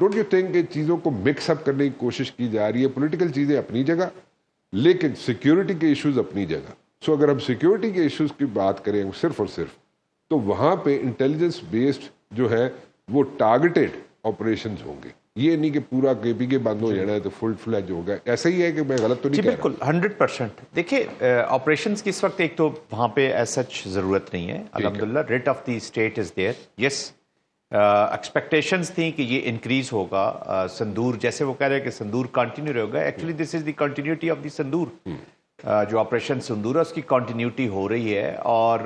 Don't you think کہ چیزوں کو مکس اپ کرنے کی کوشش کی جا رہی ہے؟ پولیٹیکل چیزیں اپنی جگہ لیکن سیکیورٹی کے ایشوز اپنی جگہ. سو اگر ہم سیکیورٹی کے ایشوز کی بات کریں صرف اور صرف تو وہاں پہ انٹیلیجنس بیسڈ جو ہے وہ ٹارگیٹڈ آپریشنز ہوں گے. یہ نہیں کہ پورا کے پی کے بند ہو جانا ہے تو فل فلیج ہوگا. ایسا ہی ہے کہ میں غلط تو نہیں کہہ رہا؟ بالکل 100%. دیکھیے آپریشنز کی اس وقت ایک تو وہاں پہ ایز سچ ضرورت نہیں ہے الحمدللہ. Rate of the state is there. Yes expectations تھیں کہ یہ انکریز ہوگا. سندور جیسے وہ کہہ رہے ہیں کہ سندور کنٹینیو رہے گا. Actually this is the continuity of the Sindoor. جو آپریشن سندور ہے اس کی کنٹینیوٹی ہو رہی ہے. اور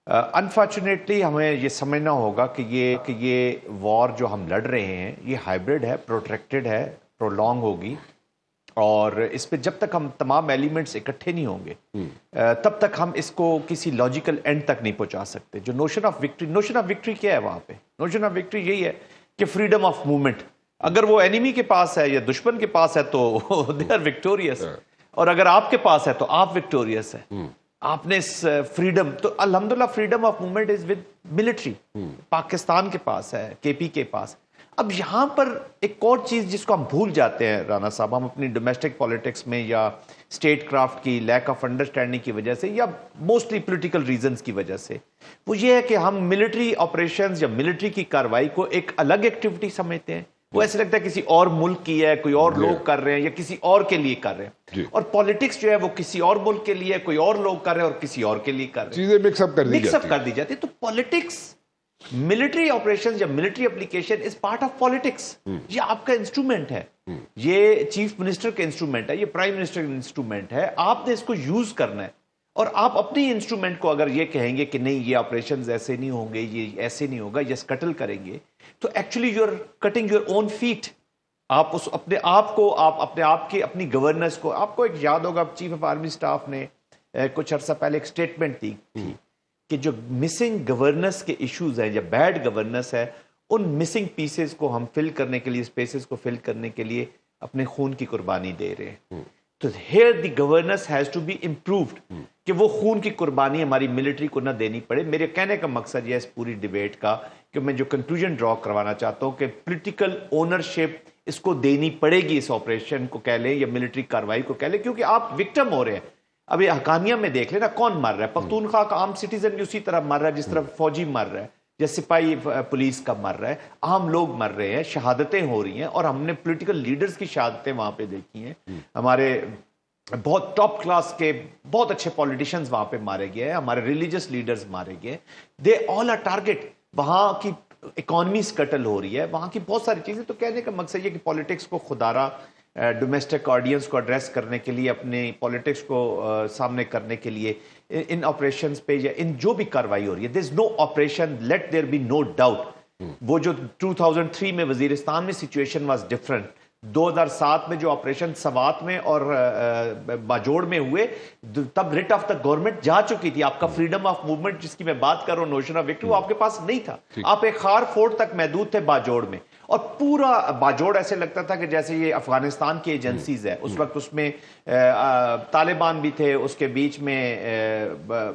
انفارچونیٹلی ہمیں یہ سمجھنا ہوگا کہ یہ وار جو ہم لڑ رہے ہیں یہ ہائبرڈ ہے, پروٹریکٹڈ ہے, پرولونگ ہوگی. اور اس پہ جب تک ہم تمام ایلیمنٹس اکٹھے نہیں ہوں گے تب تک ہم اس کو کسی لاجیکل اینڈ تک نہیں پہنچا سکتے. جو نوشن آف وکٹری کیا ہے وہاں پہ؟ نوشن آف وکٹری یہی ہے کہ فریڈم آف موومنٹ. اگر وہ اینیمی کے پاس ہے یا دشمن کے پاس ہے تو دے آر وکٹوریس, اور اگر آپ کے پاس ہے تو آپ وکٹوریس ہے. آپ نے اس فریڈم تو الحمدللہ freedom of movement is with military. Pakistan کے پاس ہے, کے پی کے پاس. اب یہاں پر ایک اور چیز جس کو ہم بھول جاتے ہیں رانا صاحب, ہم اپنی ڈومیسٹک پالیٹکس میں یا اسٹیٹ کرافٹ کی لیک آف انڈرسٹینڈنگ کی وجہ سے یا موسٹلی پولیٹیکل ریزنز کی وجہ سے, وہ یہ ہے کہ ہم ملٹری آپریشنز یا ملٹری کی کارروائی کو ایک الگ ایکٹیویٹی سمجھتے ہیں. وہ ایسے لگتا ہے کسی اور ملک کی ہے, کوئی اور لوگ کر رہے ہیں یا کسی اور کے لیے کر رہے ہیں. اور پالیٹکس جو ہے وہ کسی اور ملک کے لیے, کوئی اور لوگ کر رہے ہیں اور کسی اور کے لیے کر رہے ہیں. چیزیں مکس اپ کر دی جاتی. تو پالیٹکس, ملٹری آپریشن یا military application is part of politics. یہ آپ کا انسٹرومنٹ ہے, یہ چیف منسٹر کا انسٹرومنٹ ہے, یہ پرائم منسٹر کا انسٹرومنٹ ہے. آپ نے اس کو یوز کرنا ہے. اور آپ اپنی انسٹرومنٹ کو اگر یہ کہیں گے کہ نہیں یہ آپریشنز ایسے نہیں ہوں گے, یہ ایسے نہیں ہوگا, یہ اسکٹل کریں گے, تو actually you are cutting your own feet. آپ اس اپنے آپ کو, آپ اپنے آپ کی اپنی گورننس کو, آپ کو ایک یاد ہوگا چیف آف آرمی سٹاف نے کچھ عرصہ پہلے ایک سٹیٹمنٹ دی تھی کہ جو مسنگ گورننس کے ایشوز ہیں یا بیڈ گورننس ہے, ان مسنگ پیسز کو ہم فل کرنے کے لیے, اسپیسز کو فل کرنے کے لیے اپنے خون کی قربانی دے رہے ہیں. تو here the governance has to be improved کہ وہ خون کی قربانی ہماری ملٹری کو نہ دینی پڑے. میرے کہنے کا مقصد یہ ہے اس پوری ڈیبیٹ کا کہ میں جو کنکلوژن ڈرا کروانا چاہتا ہوں کہ پولیٹیکل اونرشپ اس کو دینی پڑے گی, اس آپریشن کو کہہ لیں یا ملٹری کارروائی کو کہہ لیں, کیونکہ آپ وکٹم ہو رہے ہیں. اب یہ حقانیہ میں دیکھ لیں نا, کون مر رہا ہے؟ پختونخوا کا عام سٹیزن بھی اسی طرح مر رہا ہے جس طرح فوجی مر رہا ہے یا سپاہی پولیس کا مر رہا ہے. عام لوگ مر رہے ہیں, شہادتیں ہو رہی ہیں, اور ہم نے پولیٹیکل لیڈرز کی شہادتیں وہاں پہ دیکھی ہیں. ہمارے بہت ٹاپ کلاس کے بہت اچھے پولیٹیشنز وہاں پہ مارے گئے ہیں, ہمارے ریلیجس لیڈرز مارے گئے. دے آل آر ٹارگیٹ. وہاں کی اکانومی سکٹل ہو رہی ہے, وہاں کی بہت ساری چیزیں. تو کہنے کا مقصد یہ کہ پالیٹکس کو خدارہ ڈومیسٹک آڈینس کو ایڈریس کرنے کے لیے, اپنے پالیٹکس کو سامنے کرنے کے لیے ان آپریشنز پہ یا ان جو بھی کارروائی ہو رہی ہے, there is no operation, let there be no doubt. وہ جو 2003 میں وزیرستان میں سچویشن واز ڈفرنٹ. 2007 میں جو آپریشن سوات میں اور باجوڑ میں ہوئے, تب ریٹ آف دا گورنمنٹ جا چکی تھی. آپ کا فریڈم آف موومنٹ جس کی میں بات کر رہا ہوں, نوشن آف وکٹری, وہ آپ کے پاس نہیں تھا. آپ ایک خار فورٹ تک محدود تھے باجوڑ میں, اور پورا باجوڑ ایسے لگتا تھا کہ جیسے یہ افغانستان کی ایجنسیز ہے. اس وقت اس میں طالبان بھی تھے, اس کے بیچ میں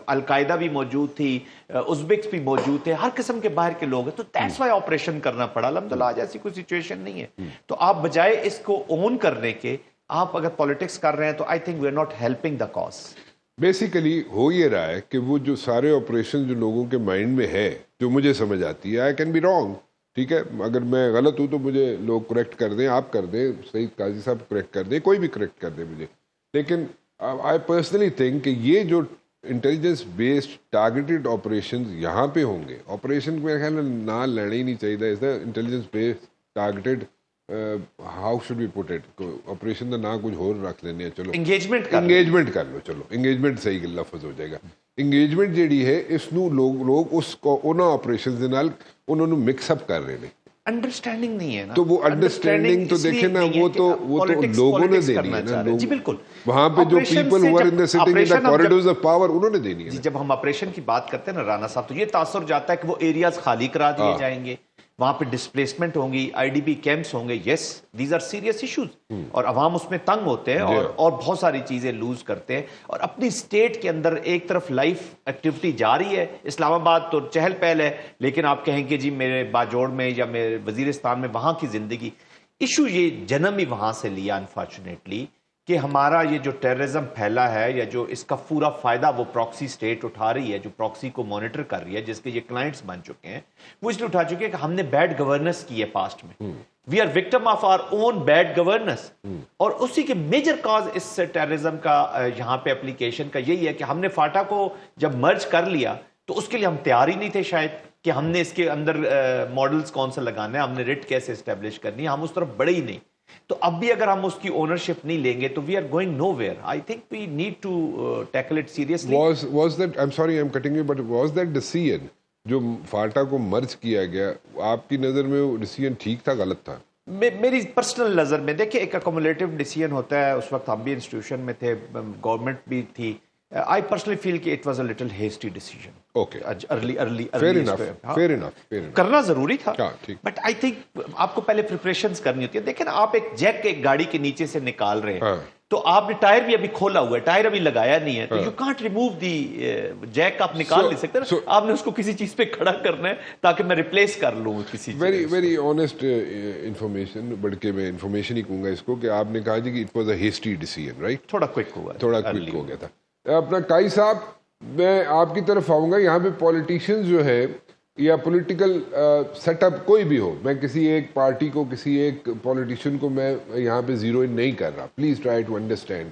القاعدہ بھی موجود تھی, ازبکس بھی موجود تھے, ہر قسم کے باہر کے لوگ ہیں. تو دیٹس وائی آپریشن کرنا پڑا. الحمدللہ آج ایسی کوئی سچویشن نہیں ہے. تو آپ بجائے اس کو اون کرنے کے, آپ اگر پالیٹکس کر رہے ہیں تو I think we are not helping the cause. Basically ہو یہ رہا ہے کہ وہ جو سارے آپریشن جو لوگوں کے مائنڈ میں ہے, جو مجھے سمجھ آتی ہے, آئی کین بی رانگ, ٹھیک ہے, اگر میں غلط ہوں تو مجھے لوگ کریکٹ کر دیں, آپ کر دیں, صحیح قاضی صاحب کریکٹ کر دیں, کوئی بھی کریکٹ کر دے مجھے. لیکن آئی پرسنلی تھنک کہ یہ جو انٹیلیجنس بیسڈ ٹارگیٹڈ آپریشنز یہاں پہ ہوں گے, آپریشن میرے خیال میں نہ لینا ہی نہیں چاہیے. اس intelligence based targeted how should we put it, operation کا نام کچھ اور رکھ لینے ہیں, چلو انگیجمنٹ کر لو, چلو انگیجمنٹ صحیح لفظ ہو جائے گا. انگیجمنٹ جیڑی ہے اس نو لوگ اس کو انہاں آپریشنز دے نال انہوں نے مکس اپ کر رہے ہیں. انڈرسٹینڈنگ نہیں ہے نا, تو وہ انڈرسٹینڈنگ تو دیکھیں نا, وہ تو لوگوں نے دینی ہے نا. جی بالکل, وہاں پہ جو people who in the sitting in the corridors of power, انہوں نے دینی ہے. جب ہم آپریشن کی بات کرتے ہیں نا رانا صاحب, تو یہ تاثر جاتا ہے کہ وہ ایریاز خالی کرا دیے جائیں گے, وہاں پہ ڈسپلیسمنٹ ہوں گی, IDP کیمپس ہوں گے. یس, دیز آر سیریس ایشوز, اور عوام اس میں تنگ ہوتے ہیں اور بہت ساری چیزیں لوز کرتے ہیں. اور اپنی اسٹیٹ کے اندر ایک طرف لائف ایکٹیویٹی جاری ہے, اسلام آباد تو چہل پہل ہے, لیکن آپ کہیں کہ جی میرے باجوڑ میں یا میرے وزیرستان میں وہاں کی زندگی, ایشو یہ جنم ہی وہاں سے لیا انفارچونیٹلی, کہ ہمارا یہ جو ٹیررزم پھیلا ہے یا جو اس کا پورا فائدہ وہ پراکسی سٹیٹ اٹھا رہی ہے, جو پراکسی کو مانیٹر کر رہی ہے, جس کے یہ کلائنٹس بن چکے ہیں, وہ اس لیے اٹھا چکے ہیں کہ ہم نے بیڈ گورننس کی ہے پاسٹ میں. We are victim of our own bad governance, اور اسی کے میجر کاز اس ٹیررزم کا یہاں پہ اپلیکیشن کا یہی ہے کہ ہم نے فاٹا کو جب مرج کر لیا تو اس کے لیے ہم تیار ہی نہیں تھے شاید, کہ ہم نے اس کے اندر ماڈلز کون سے لگانے ہیں, ہم نے ریٹ کیسے اسٹیبلش کرنی ہے, ہم اس طرف بڑے ہی نہیں. تو اب بھی اگر ہم اس کی اونرشپ نہیں لیں گے تو we are going nowhere. I think we need to tackle it seriously. was that, I'm sorry I'm cutting you, but was that decision جو فاٹا کو مرج کیا گیا, آپ کی نظر میں وہ ڈیسیژن ٹھیک تھا غلط تھا؟ میری پرسنل نظر میں دیکھیں, ایک اکومولیٹو ڈیسیژن ہوتا ہے, اس وقت ہم بھی انسٹیٹیوشن میں تھے, گورنمنٹ بھی تھی. I personally feel کہ it was a little hasty decision. Okay. early Fair enough. کرنا ضروری تھا, ٹھیک. بٹ آئی تھنک آپ کو پہلے پریپریشنز کرنی ہوتی ہے. دیکھیں نا, آپ ایک جیک ایک گاڑی کے نیچے سے نکال رہے ہیں, تو آپ نے ٹائر بھی ابھی کھولا ہوا ہے, ٹائر ابھی لگایا نہیں ہے, تو you can't remove the Jack, آپ نکال نہیں سکتے نا, آپ نے اس کو کسی چیز پہ کھڑا کرنا ہے تاکہ میں ریپلیس کر لوں کسی چیز. ویری آنیسٹ انفارمیشن, بلکہ میں انفارمیشن ہی کہوں گا اس کو, کہ آپ نے کہا جی کہ it was a hasty decision, right? تھوڑا کوئک ہوا, تھوڑا کوئک ہو گیا تھا. اپنا کائی صاحب, میں آپ کی طرف آؤں گا. یہاں پہ پولیٹیشین جو ہے یا پولیٹیکل سیٹ اپ کوئی بھی ہو, میں کسی ایک پارٹی کو, کسی ایک پولیٹیشین کو میں یہاں پہ زیرو ان نہیں کر رہا. پلیز ٹرائی ٹو انڈرسٹینڈ,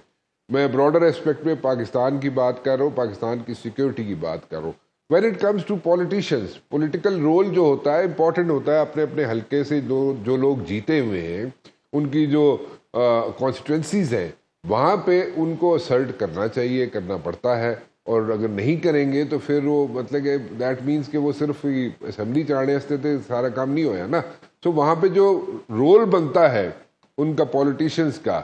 میں براڈر اسپیکٹ میں پاکستان کی بات کر رہا ہوں, پاکستان کی سیکورٹی کی بات کر رہا ہوں. When it comes to politicians, political role جو ہوتا ہے امپورٹنٹ ہوتا ہے. اپنے اپنے حلقے سے جو لوگ جیتے ہوئے ہیں, ان کی جو کانسٹیٹوئنسیز ہیں, وہاں پہ ان کو اسرٹ کرنا چاہیے, کرنا پڑتا ہے. اور اگر نہیں کریں گے تو پھر وہ مطلب کہ دیٹ مینس کہ وہ صرف اسمبلی چڑھانے واسطے تھے, سارا کام نہیں ہویا نا. تو وہاں پہ جو رول بنتا ہے ان کا پولیٹیشینس کا,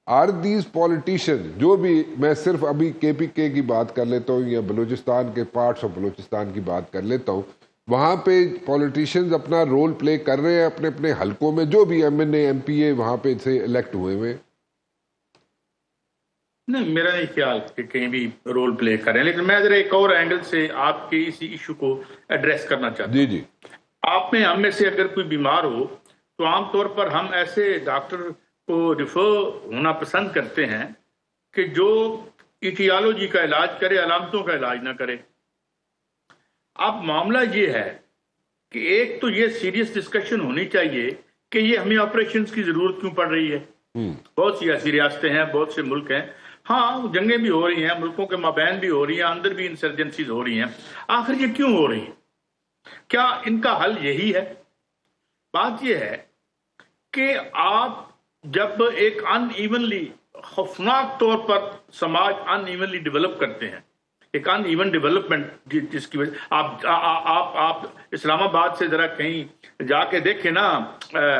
آر دیز پولیٹیشین جو بھی, میں صرف ابھی KPK کی بات کر لیتا ہوں یا بلوچستان کے پارٹس آف بلوچستان کی بات کر لیتا ہوں, وہاں پہ پولیٹیشینز اپنا رول پلے کر رہے ہیں اپنے اپنے حلقوں میں, جو بھی MNA MPA وہاں پہ سے الیکٹ ہوئے ہوئے. نہیں, میرا نہیں خیال کہ کہیں بھی رول پلے کریں, لیکن میں ذرا ایک اور اینگل سے آپ کے اسی ایشو کو ایڈریس کرنا چاہتا ہوں. جی. آپ میں ہم میں سے اگر کوئی بیمار ہو تو عام طور پر ہم ایسے ڈاکٹر کو ریفر ہونا پسند کرتے ہیں کہ جو ایٹیالوجی کا علاج کرے, علامتوں کا علاج نہ کرے. اب معاملہ یہ ہے کہ ایک تو یہ سیریس ڈسکشن ہونی چاہیے کہ یہ ہمیں آپریشنز کی ضرورت کیوں پڑ رہی ہے. بہت سی ایسی ریاستیں ہیں, بہت سے ملک ہیں, ہاں جنگیں بھی ہو رہی ہیں, ملکوں کے مابین بھی ہو رہی ہیں, اندر بھی انسرجنسیز ہو رہی ہیں. آخر یہ کیوں ہو رہی ہیں؟ کیا ان کا حل یہی ہے؟ بات یہ ہے کہ آپ جب ایک ان ایونلی, خوفناک طور پر سماج ان ایونلی ڈیولپ کرتے ہیں, ایک ان ایون ڈیولپمنٹ جس کی وجہ آپ اسلام آباد سے ذرا کہیں جا کے دیکھیں نا,